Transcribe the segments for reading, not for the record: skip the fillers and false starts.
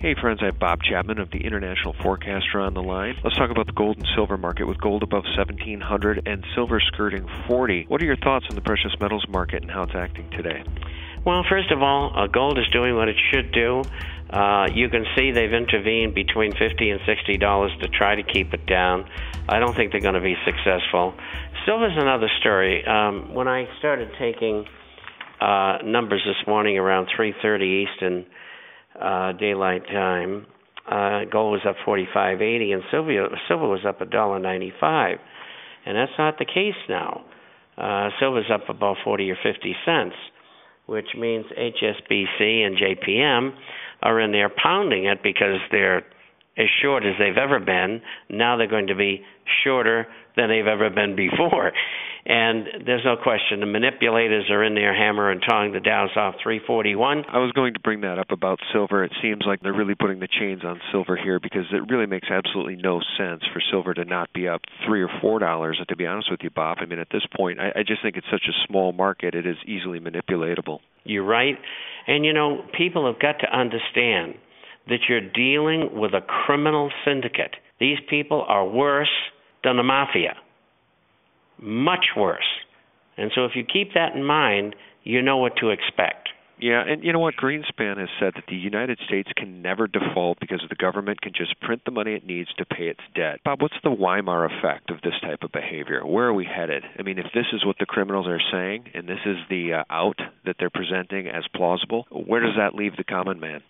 Hey friends, I have Bob Chapman of the International Forecaster on the line. Let's talk about the gold and silver market with gold above 1,700 and silver skirting 40. What are your thoughts on the precious metals market and how it's acting today? Well, first of all, gold is doing what it should do. You can see they've intervened between $50 and $60 to try to keep it down. I don't think they're going to be successful. Silver's another story. When I started taking numbers this morning around 3:30 Eastern Daylight Time, gold was up 45.80 and silver was up $1.95, and that's not the case now. Silver's up about 40 or 50 cents, which means HSBC and JPM are in there pounding it because they're as short as they've ever been. Now they're going to be shorter than they've ever been before. And there's no question, the manipulators are in there hammer and tawing the Dow's off 341. I was going to bring that up about silver. It seems like they're really putting the chains on silver here because it really makes absolutely no sense for silver to not be up $3 or $4. And to be honest with you, Bob, I mean, at this point, I just think it's such a small market, it is easily manipulatable. You're right. And, you know, people have got to understand that you're dealing with a criminal syndicate. These people are worse than the mafia. Much worse. And so if you keep that in mind, you know what to expect. Yeah, and you know what? Greenspan has said that the United States can never default because the government can just print the money it needs to pay its debt. Bob, what's the Weimar effect of this type of behavior? Where are we headed? I mean, if this is what the criminals are saying, and this is the out that they're presenting as plausible, where does that leave the common man?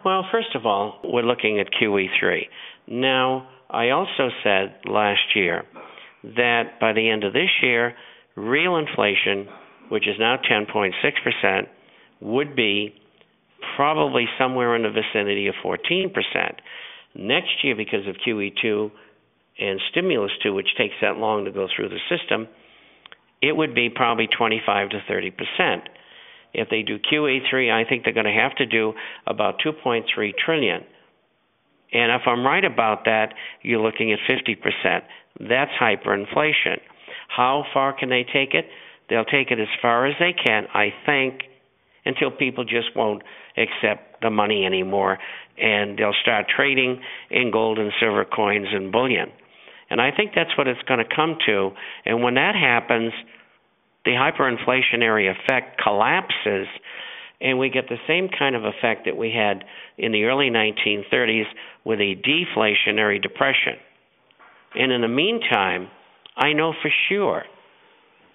Well, first of all, we're looking at QE3. Now, I also said last year that by the end of this year, real inflation, which is now 10.6%, would be probably somewhere in the vicinity of 14%. Next year, because of QE2 and Stimulus 2, which takes that long to go through the system, it would be probably 25 to 30%. If they do QE3, I think they're going to have to do about $2.3 trillion. And if I'm right about that, you're looking at 50%. That's hyperinflation. How far can they take it? They'll take it as far as they can, I think, until people just won't accept the money anymore, and they'll start trading in gold and silver coins and bullion. And I think that's what it's going to come to. And when that happens, the hyperinflationary effect collapses, and we get the same kind of effect that we had in the early 1930s with a deflationary depression. And in the meantime, I know for sure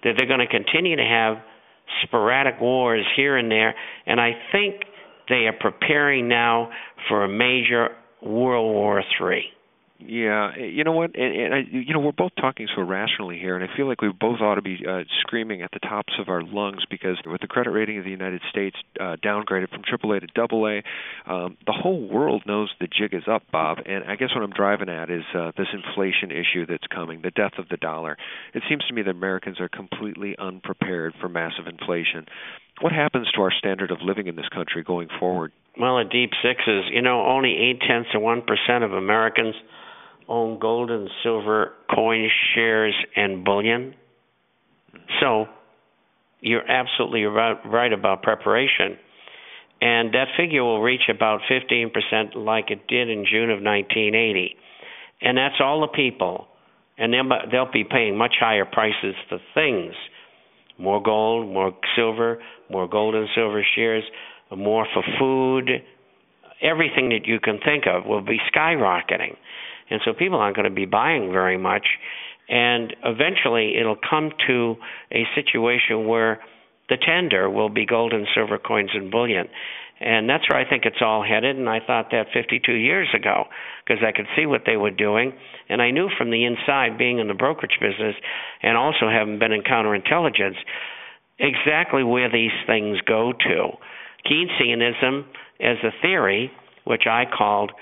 that they're going to continue to have sporadic wars here and there, and I think they are preparing now for a major World War III. Yeah, you know what? And we're both talking so rationally here, and I feel like we both ought to be screaming at the tops of our lungs because with the credit rating of the United States downgraded from AAA to AA, the whole world knows the jig is up, Bob. And I guess what I'm driving at is this inflation issue that's coming, the death of the dollar. It seems to me that Americans are completely unprepared for massive inflation. What happens to our standard of living in this country going forward? Well, at deep sixes, only 0.8% of Americans own gold and silver coins, shares, and bullion. So you're absolutely right about preparation. And that figure will reach about 15% like it did in June of 1980. And that's all the people. And they'll be paying much higher prices for things. More gold, more silver, more gold and silver shares, more for food. Everything that you can think of will be skyrocketing. And so people aren't going to be buying very much. And eventually it'll come to a situation where the tender will be gold and silver coins and bullion. And that's where I think it's all headed. And I thought that 52 years ago because I could see what they were doing. And I knew from the inside, being in the brokerage business and also having been in counterintelligence, exactly where these things go to. Keynesianism as a theory, which I called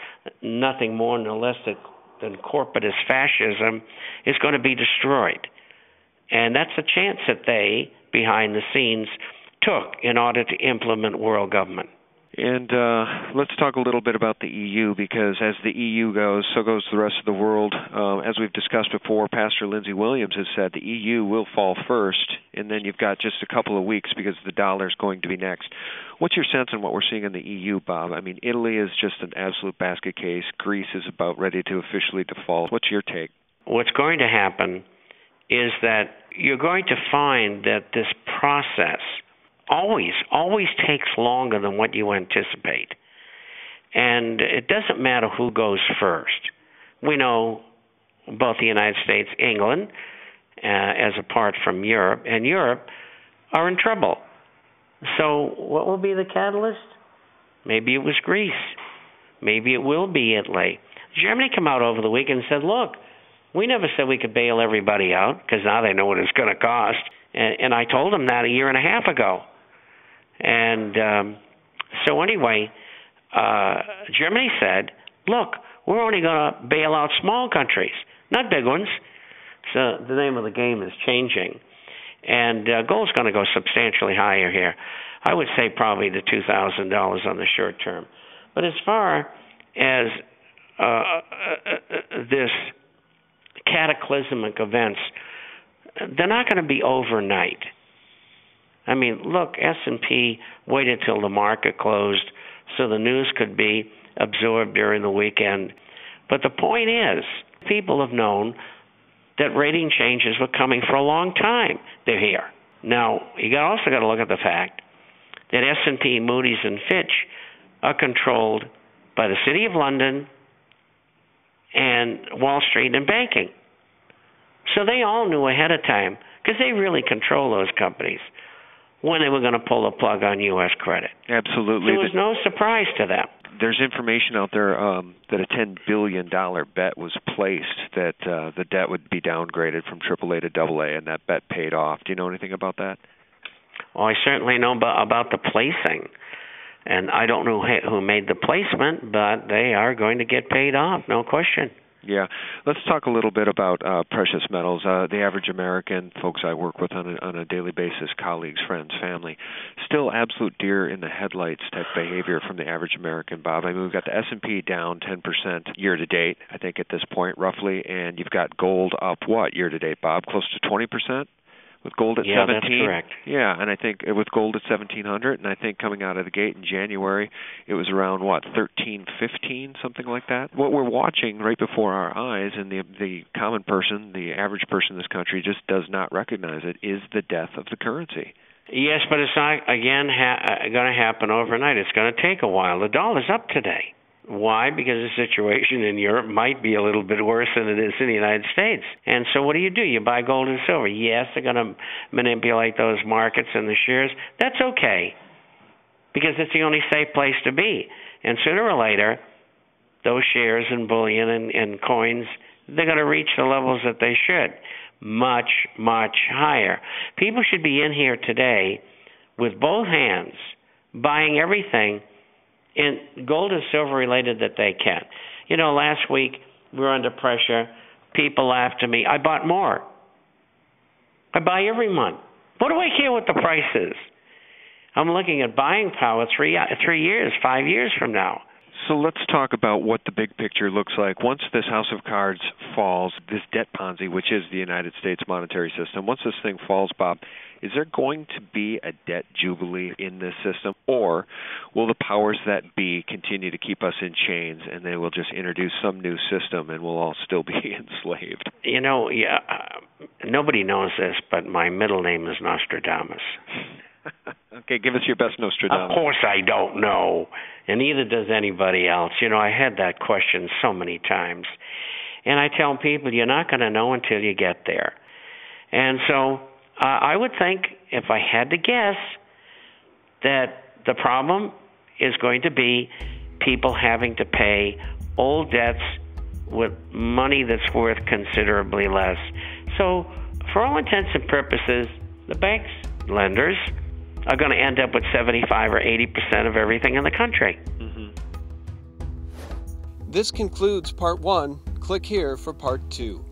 nothing more nor less than corporatist fascism, is going to be destroyed. And that's a chance that they, behind the scenes, took in order to implement world government. And let's talk a little bit about the EU, because as the EU goes, so goes the rest of the world. As we've discussed before, Pastor Lindsey Williams has said the EU will fall first, and then you've got just a couple of weeks because the dollar is going to be next. What's your sense on what we're seeing in the EU, Bob? I mean, Italy is just an absolute basket case. Greece is about ready to officially default. What's your take? What's going to happen is that you're going to find that this process always takes longer than what you anticipate. And it doesn't matter who goes first. We know both the United States, England, as apart from Europe, and Europe are in trouble. So what will be the catalyst? Maybe it was Greece. Maybe it will be Italy. Germany came out over the weekend and said, look, we never said we could bail everybody out, because now they know what it's going to cost. And I told them that a year and a half ago. And so anyway, Germany said, look, we're only going to bail out small countries, not big ones. So the name of the game is changing. And gold's going to go substantially higher here. I would say probably to $2,000 on the short term. But as far as this cataclysmic events, they're not going to be overnight. I mean, look, S&P waited till the market closed so the news could be absorbed during the weekend. But the point is, people have known that rating changes were coming for a long time. They're here. Now, you also got to look at the fact that S&P, Moody's, and Fitch are controlled by the City of London and Wall Street and banking. So they all knew ahead of time, because they really control those companies, when they were going to pull the plug on U.S. credit. Absolutely. There was no surprise to them. There's information out there that a $10 billion bet was placed that the debt would be downgraded from AAA to AA, and that bet paid off. Do you know anything about that? Well, I certainly know about the placing. And I don't know who made the placement, but they are going to get paid off, no question. Yeah. Let's talk a little bit about precious metals. The average American, folks I work with on a daily basis, colleagues, friends, family, still absolute deer in the headlights type behavior from the average American, Bob. I mean, we've got the S&P down 10% year to date, I think at this point, roughly, and you've got gold up what year to date, Bob? Close to 20%? With gold at 17? Yeah, that's correct. Yeah, and I think with gold at 1,700, and I think coming out of the gate in January, it was around, 1315, something like that. What we're watching right before our eyes, and the common person, the average person in this country just does not recognize it, is the death of the currency. Yes, but it's not, again, going to happen overnight. It's going to take a while. The dollar's up today. Why? Because the situation in Europe might be a little bit worse than it is in the United States. And so what do? You buy gold and silver. Yes, they're going to manipulate those markets and the shares. That's okay, because it's the only safe place to be. And sooner or later, those shares and bullion and coins, they're going to reach the levels that they should, much, much higher. People should be in here today with both hands, buying everything in gold and silver related that they can. You know, last week we were under pressure. People laughed at me. I bought more. I buy every month. What do I care what the price is? I'm looking at buying power 3 years, 5 years from now. So let's talk about what the big picture looks like. Once this house of cards falls, this debt Ponzi, which is the United States monetary system, once this thing falls, Bob, is there going to be a debt jubilee in this system? Or will the powers that be continue to keep us in chains, and they will just introduce some new system and we'll all still be enslaved? You know, nobody knows this, but my middle name is Nostradamus. Okay, give us your best Nostradamus. Of course I don't know, and neither does anybody else. You know, I had that question so many times. And I tell people, you're not going to know until you get there. And so I would think, if I had to guess, that the problem is going to be people having to pay old debts with money that's worth considerably less. So for all intents and purposes, the banks, lenders, are going to end up with 75 or 80% of everything in the country. Mm-hmm. This concludes Part 1. Click here for Part 2.